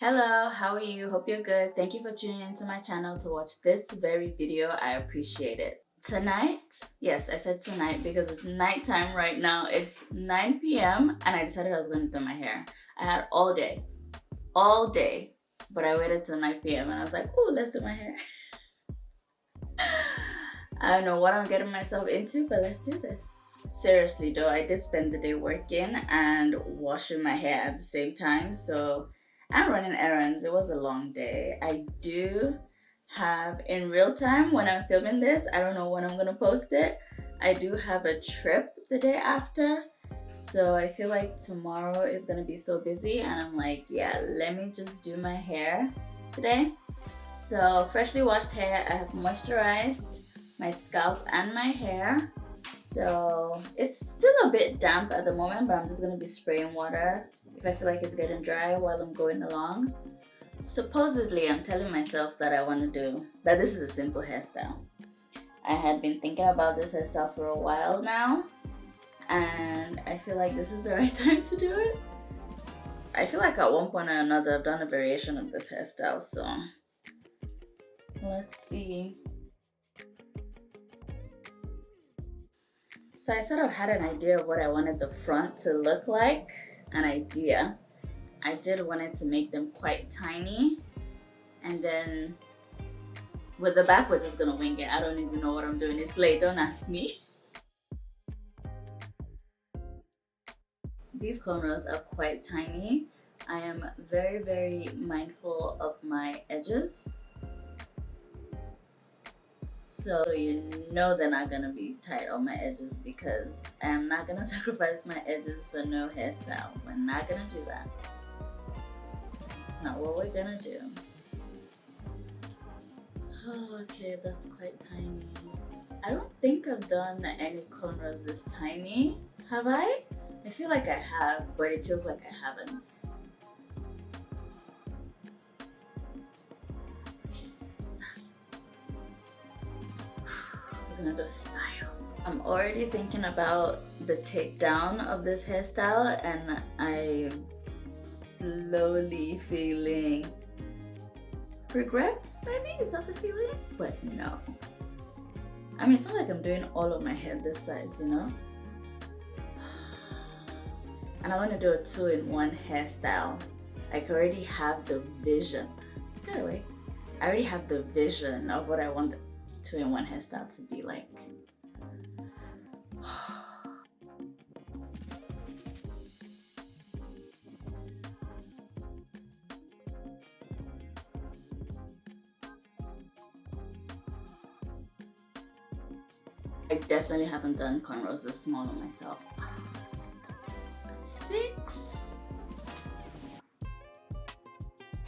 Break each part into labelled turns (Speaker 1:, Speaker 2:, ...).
Speaker 1: Hello, how are you? Hope you're good. Thank you for tuning into my channel to watch this very video. I appreciate it. Tonight, yes, I said tonight because it's nighttime right now. It's 9 p.m. and I decided I was going to do my hair. I had all day, but I waited till 9 p.m. and I was like, oh, let's do my hair. I don't know what I'm getting myself into, but let's do this. Seriously though, I did spend the day working and washing my hair at the same time, so I'm running errands. It was a long day. I do have, in real time when I'm filming this, I don't know when I'm gonna post it, I do have a trip the day after, so I feel like tomorrow is gonna be so busy, and I'm like, yeah, let me just do my hair today. So freshly washed hair, I have moisturized my scalp and my hair. So it's still a bit damp at the moment, but I'm just gonna be spraying water if I feel like it's getting dry while I'm going along. Supposedly, I'm telling myself that that this is a simple hairstyle. I had been thinking about this hairstyle for a while now, and I feel like this is the right time to do it. I feel like at one point or another, I've done a variation of this hairstyle, so let's see. So I sort of had an idea of what I wanted the front to look like. An idea. I did want it to make them quite tiny, and then with the back, we're just gonna wing it. I don't even know what I'm doing. It's late, don't ask me. These cornrows are quite tiny. I am very, very mindful of my edges. So you know they're not gonna be tight on my edges because I'm not gonna sacrifice my edges for no hairstyle. We're not gonna do that. It's not what we're gonna do. Oh, okay, that's quite tiny. I don't think I've done any cornrows this tiny. Have I? I feel like I have, but it feels like I haven't. Another style. I'm already thinking about the takedown of this hairstyle, and I'm slowly feeling regrets, maybe? Is that the feeling? But no. I mean, it's not like I'm doing all of my hair this size, you know? And I want to do a 2-in-1 hairstyle. I already have the vision. Get away. I already have the vision of what I want the 2-in-1 hairstyle to be like. I definitely haven't done cornrows this small on myself. 6.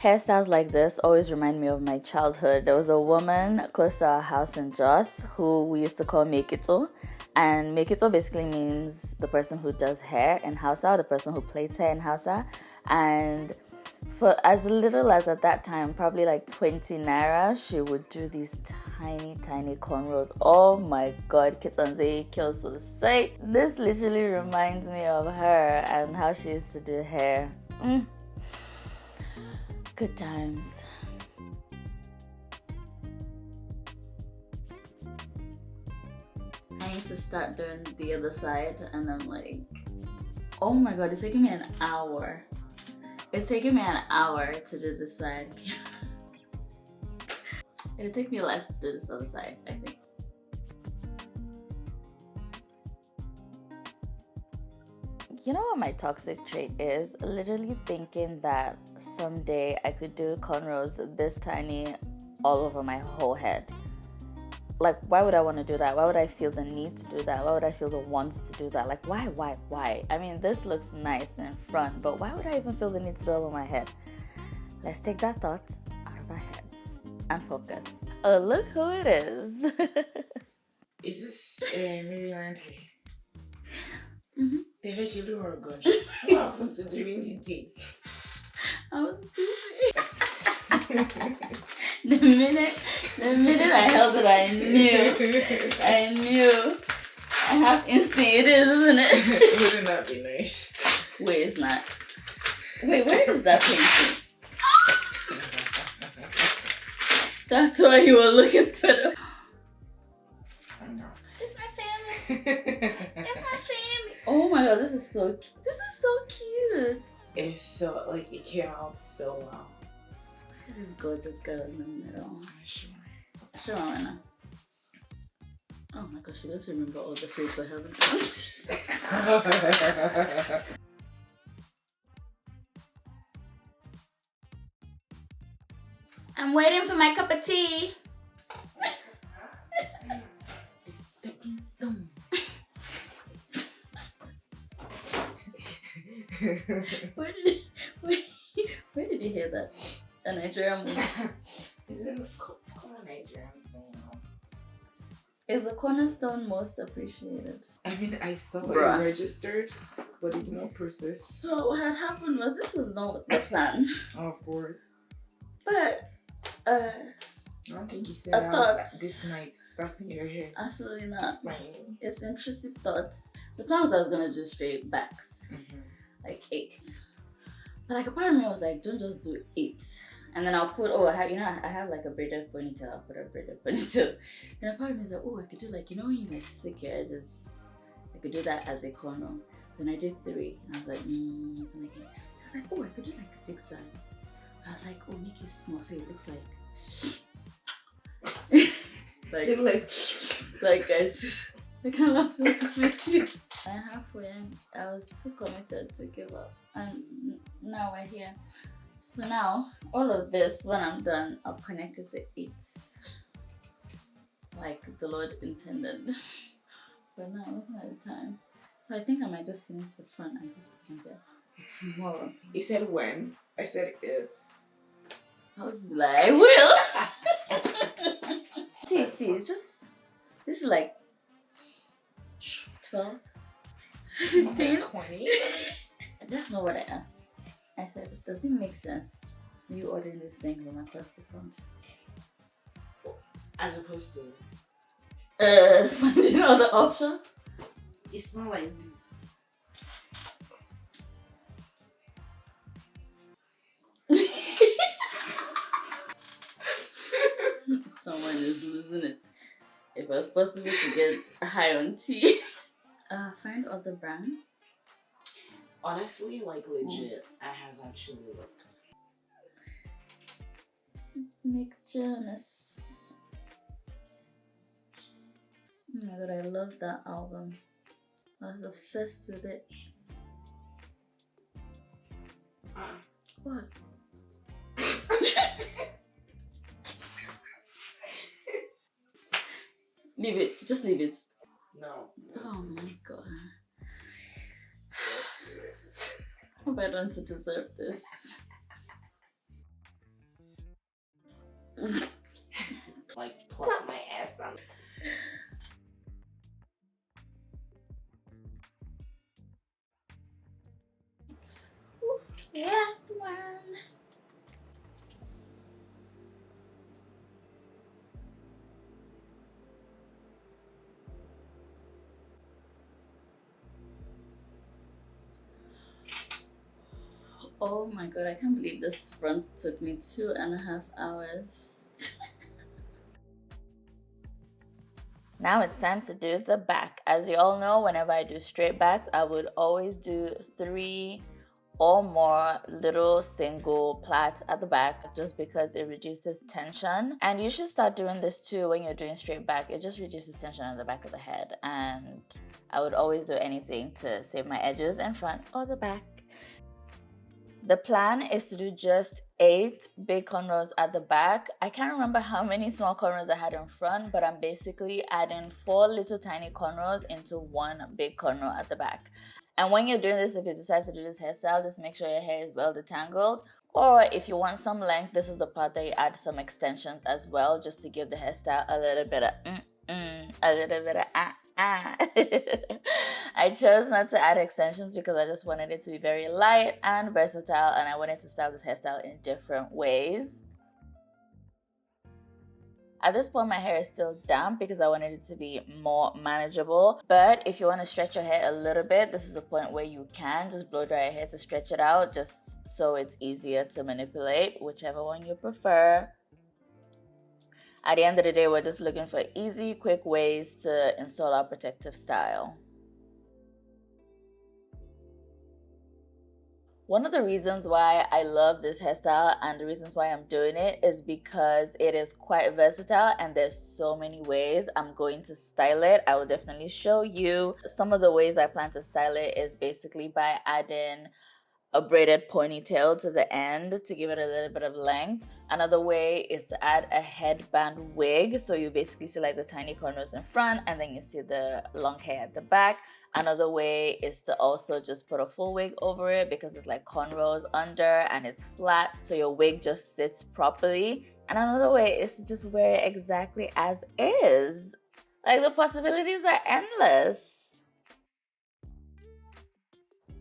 Speaker 1: Hairstyles like this always remind me of my childhood. There was a woman close to our house in Jos who we used to call Mekito. And Mekito basically means the person who does hair in Hausa, the person who plaits hair in Hausa. And for as little as at that time, probably like 20 naira, she would do these tiny, tiny cornrows. Oh my god, Kitsanze kills the sight. This literally reminds me of her and how she used to do hair. Good times. I need to start doing the other side, and I'm like, oh my god, it's taking me an hour. It's taking me an hour to do this side. It'll take me less to do this other side, I think. You know what my toxic trait is? Literally thinking that someday I could do cornrows this tiny all over my whole head. Like, why would I want to do that? Why would I feel the need to do that? Why would I feel the want to do that? Like, why? I mean, this looks nice in front, but why would I even feel the need to do it all over my head? Let's take that thought out of our heads and focus. Oh, look who it is.
Speaker 2: Is this Maryland?
Speaker 1: Mm-hmm.
Speaker 2: They eventually were gone. What happened to during the day?
Speaker 1: I was busy. The minute I held it, I knew. I have instinct. It is, isn't it?
Speaker 2: Wouldn't that be nice?
Speaker 1: Wait, it's not. Wait, where is that painting? That's why you were looking for them.
Speaker 2: I know.
Speaker 1: It's my family. It's my family. Oh my god, this is so cute.
Speaker 2: It's so, like, it came out so well.
Speaker 1: This gorgeous girl in the middle.
Speaker 2: Sure.
Speaker 1: Sure, Anna. Oh my gosh, she doesn't remember all the fruits I haven't done. I'm waiting for my cup of tea.
Speaker 2: The stepping stone.
Speaker 1: Where did you hear that? A Nigerian movie.
Speaker 2: Come on, Nigerian thing.
Speaker 1: Is the cornerstone most appreciated?
Speaker 2: I mean, I saw
Speaker 1: Bruh.
Speaker 2: it registered, but it did not process.
Speaker 1: So what had happened was, this is not the plan.
Speaker 2: Oh, of course.
Speaker 1: But
Speaker 2: I don't think you said
Speaker 1: I
Speaker 2: out
Speaker 1: thought-
Speaker 2: this night, starting your hair.
Speaker 1: absolutely not.
Speaker 2: It's fine.
Speaker 1: It's intrusive thoughts. The plan was I was gonna do straight backs, like 8. But like a part of me was like, don't just do 8. And then I'll put, I have like a braided ponytail. I'll put a braided ponytail. Then a part of me is like, I could do like, when you like stick your edges, I could do that as a corner. Then I did 3. And I was like, it's like, I was like, I could do like 6 sides. I was like, make it small so it looks like like guys, I can't laugh so much with my teeth. And halfway, I was too committed to give up, and now we're here. So now, all of this, when I'm done, I'll connect it to 8, like the Lord intended. But now, looking at the time, so I think I might just finish the front and just tomorrow.
Speaker 2: You said when? I said if.
Speaker 1: I was like, I will. see, it's just, this is like 12, 15,
Speaker 2: 20.
Speaker 1: That's not what I asked. I said, does it make sense you ordering this thing from across the country?
Speaker 2: As opposed to?
Speaker 1: Finding other option?
Speaker 2: It's not like this.
Speaker 1: Someone is losing it. If it was possible to get high on tea. Find other brands.
Speaker 2: Honestly, like legit, I have actually looked.
Speaker 1: Nick Jonas. Oh my god, I love that album. I was obsessed with it. What? Leave it. Just leave it.
Speaker 2: No.
Speaker 1: Oh my god. I hope I don't deserve this.
Speaker 2: Like, plop my ass on.
Speaker 1: Last one. Oh my god, I can't believe this front took me 2.5 hours. Now it's time to do the back. As you all know, whenever I do straight backs, I would always do 3 or more little single plaits at the back, just because it reduces tension. And you should start doing this too when you're doing straight back. It just reduces tension on the back of the head, and I would always do anything to save my edges in front or the back. The plan is to do just 8 big cornrows at the back. I can't remember how many small cornrows I had in front, but I'm basically adding 4 little tiny cornrows into 1 big cornrow at the back. And when you're doing this, if you decide to do this hairstyle, just make sure your hair is well detangled. Or if you want some length, this is the part that you add some extensions as well, just to give the hairstyle a little bit of a little bit of I chose not to add extensions because I just wanted it to be very light and versatile, and I wanted to style this hairstyle in different ways. At this point, my hair is still damp because I wanted it to be more manageable. But if you want to stretch your hair a little bit, this is a point where you can just blow dry your hair to stretch it out, just so it's easier to manipulate, whichever one you prefer. At the end of the day, we're just looking for easy, quick ways to install our protective style. One of the reasons why I love this hairstyle and the reasons why I'm doing it is because it is quite versatile and there's so many ways I'm going to style it. I will definitely show you. Some of the ways I plan to style it is basically by adding a braided ponytail to the end to give it a little bit of length. Another way is to add a headband wig, so you basically see like the tiny cornrows in front and then you see the long hair at the back. Another way is to also just put a full wig over it because it's like cornrows under and it's flat, so your wig just sits properly. And another way is to just wear it exactly as is. Like, the possibilities are endless.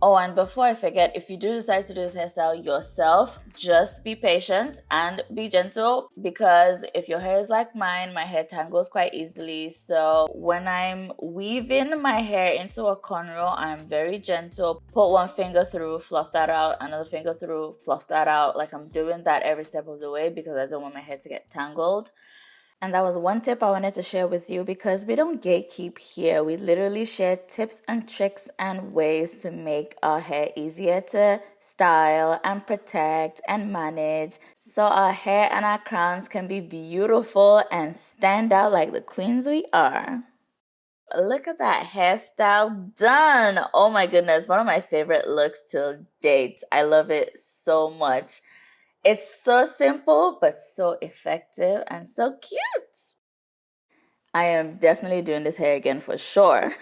Speaker 1: Oh, and before I forget, if you do decide to do this hairstyle yourself, just be patient and be gentle, because if your hair is like mine, my hair tangles quite easily. So when I'm weaving my hair into a cornrow, I'm very gentle. Put one finger through, fluff that out, another finger through, fluff that out. Like, I'm doing that every step of the way because I don't want my hair to get tangled. And that was one tip I wanted to share with you, because we don't gatekeep here. We literally share tips and tricks and ways to make our hair easier to style and protect and manage, so our hair and our crowns can be beautiful and stand out like the queens we are. Look at that hairstyle done. Oh my goodness, one of my favorite looks till date. I love it so much. It's so simple, but so effective and so cute. I am definitely doing this hair again for sure.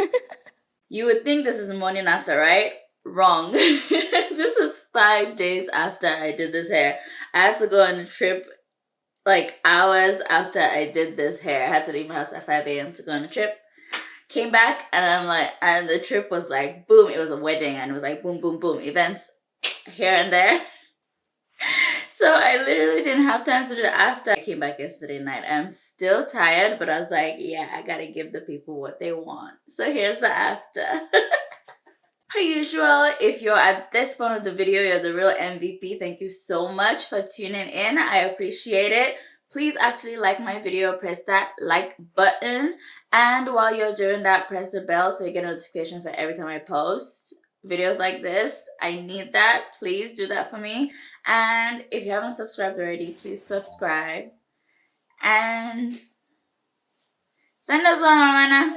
Speaker 1: You would think this is the morning after, right? Wrong. This is 5 days after I did this hair. I had to go on a trip like hours after I did this hair. I had to leave my house at 5 a.m. to go on a trip. Came back and I'm like, and the trip was like, boom, it was a wedding, and it was like boom, boom, boom, events here and there. So I literally didn't have time to do it after I came back yesterday night. I'm still tired, but I was like, yeah, I gotta give the people what they want. So here's the after. Per usual, if you're at this point of the video, you're the real MVP. Thank you so much for tuning in. I appreciate it. Please actually like my video, press that like button. And while you're doing that, press the bell so you get a notification for every time I post videos like this. I need that. Please do that for me. And if you haven't subscribed already, please subscribe. And send us one, Mamana.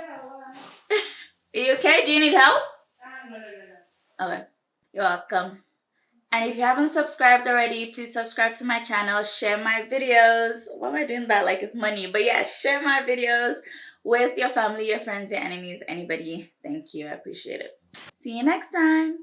Speaker 1: Are you okay? Do you need help? No. Okay. You're welcome. And if you haven't subscribed already, please subscribe to my channel. Share my videos. Why am I doing that like it's money? But yeah, share my videos with your family, your friends, your enemies, anybody. Thank you. I appreciate it. See you next time.